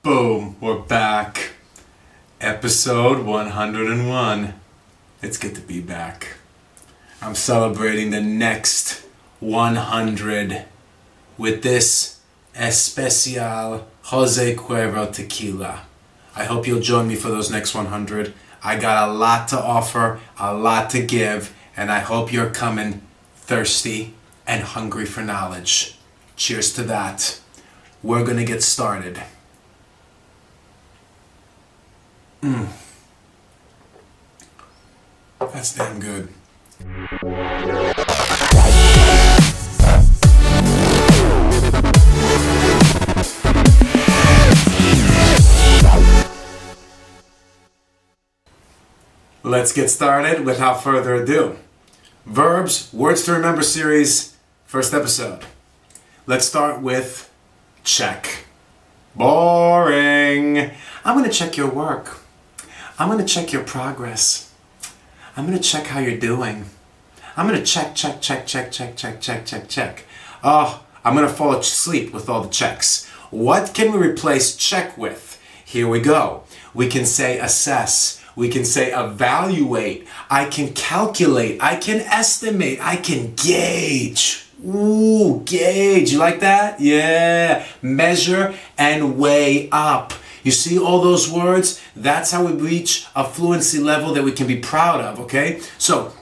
Boom, we're back. Episode 101. It's good to be back. I'm celebrating the next 100 with this especial Jose Cuervo tequila. I hope you'll join me for those next 100. I got a lot to offer, a lot to give, and I hope you're coming thirsty and hungry for knowledge. Cheers to that. We're gonna get started. That's damn good. Let's get started without further ado. Verbs, Words to Remember series, first episode. Let's start with check. Boring. I'm going to check your work. I'm going to check your progress. I'm going to check how you're doing. I'm going to check. Oh, I'm going to fall asleep with all the checks. What can we replace check with? Here we go. We can say assess. We can say evaluate. I can calculate. I can estimate. I can gauge. Ooh, gauge. You like that? Yeah. Measure and weigh up. You see all those words? That's how we reach a fluency level that we can be proud of, okay? So,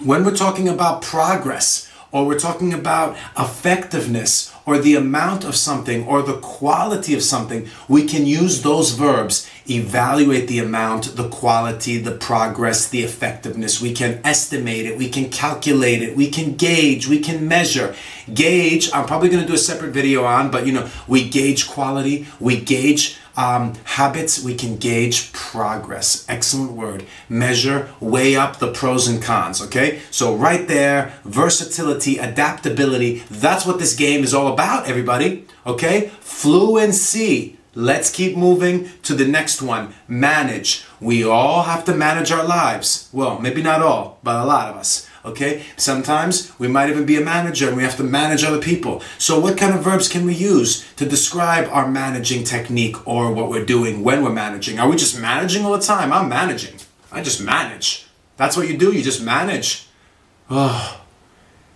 when we're talking about progress, or we're talking about effectiveness, or the amount of something, or the quality of something, we can use those verbs. Evaluate the amount, the quality, the progress, the effectiveness. We can estimate it, we can calculate it, we can gauge, we can measure. Gauge, I'm probably going to do a separate video on, but we gauge quality, we gauge habits, we can gauge progress. Excellent word. Measure, weigh up the pros and cons, okay? So right there, versatility, adaptability, that's what this game is all about, everybody, okay? Fluency. Let's keep moving to the next one. Manage. We all have to manage our lives. Well, maybe not all, but a lot of us. Okay? Sometimes we might even be a manager and we have to manage other people. So what kind of verbs can we use to describe our managing technique or what we're doing when we're managing? Are we just managing all the time? I'm managing. I just manage. That's what you do. You just manage. Oh,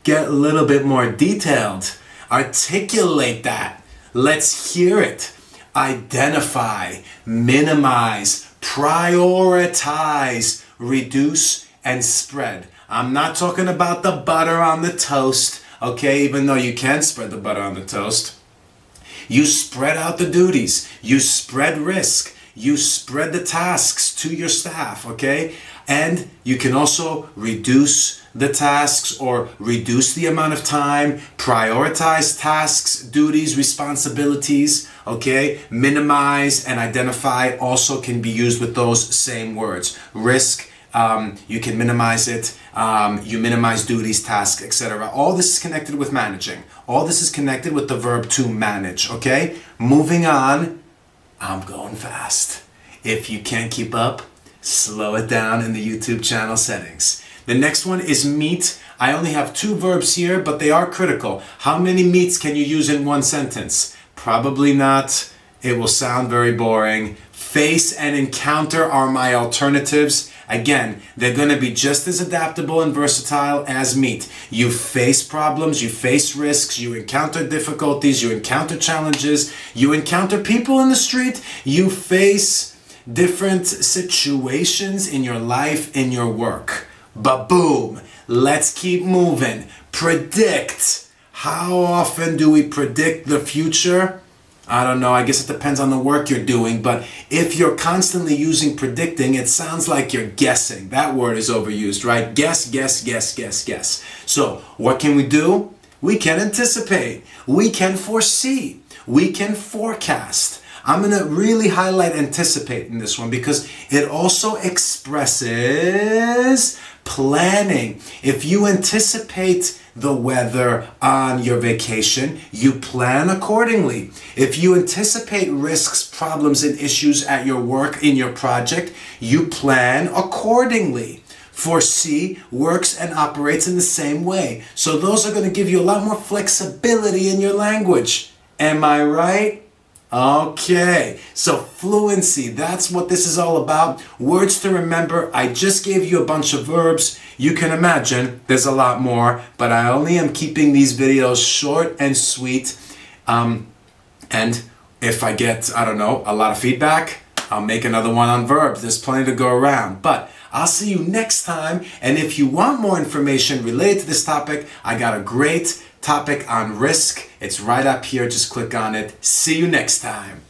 get a little bit more detailed. Articulate that. Let's hear it. Identify, minimize, prioritize, reduce, and spread. I'm not talking about the butter on the toast, okay, even though you can spread the butter on the toast. You spread out the duties, you spread risk, you spread the tasks to your staff, okay? And you can also reduce the tasks or reduce the amount of time, prioritize tasks, duties, responsibilities, okay? Minimize and identify also can be used with those same words. Risk, you can minimize it, you minimize duties, tasks, etc. All this is connected with managing. All this is connected with the verb to manage, okay? Moving on, I'm going fast. If you can't keep up, slow it down in the YouTube channel settings. The next one is meet. I only have 2 verbs here, but they are critical. How many meets can you use in one sentence? Probably not. It will sound very boring. Face and encounter are my alternatives. Again, they're going to be just as adaptable and versatile as meet. You face problems, you face risks, you encounter difficulties, you encounter challenges, you encounter people in the street, you face different situations in your life, in your work. But boom, let's keep moving. Predict. How often do we predict the future? I don't know, I guess it depends on the work you're doing, but if you're constantly using predicting, it sounds like you're guessing. That word is overused, right? Guess. So, what can we do? We can anticipate. We can foresee. We can forecast. I'm going to really highlight anticipate in this one because it also expresses planning. If you anticipate the weather on your vacation, you plan accordingly. If you anticipate risks, problems, and issues at your work, in your project, you plan accordingly. Foresee works and operates in the same way. So those are going to give you a lot more flexibility in your language. Am I right? Okay, so fluency, that's what this is all about. Words to remember. I just gave you a bunch of verbs. You can imagine there's a lot more, but I only am keeping these videos short and sweet. And if I get, I don't know, a lot of feedback, I'll make another one on verbs. There's plenty to go around. But I'll see you next time. And if you want more information related to this topic, I got a great topic on risk. It's right up here. Just click on it. See you next time.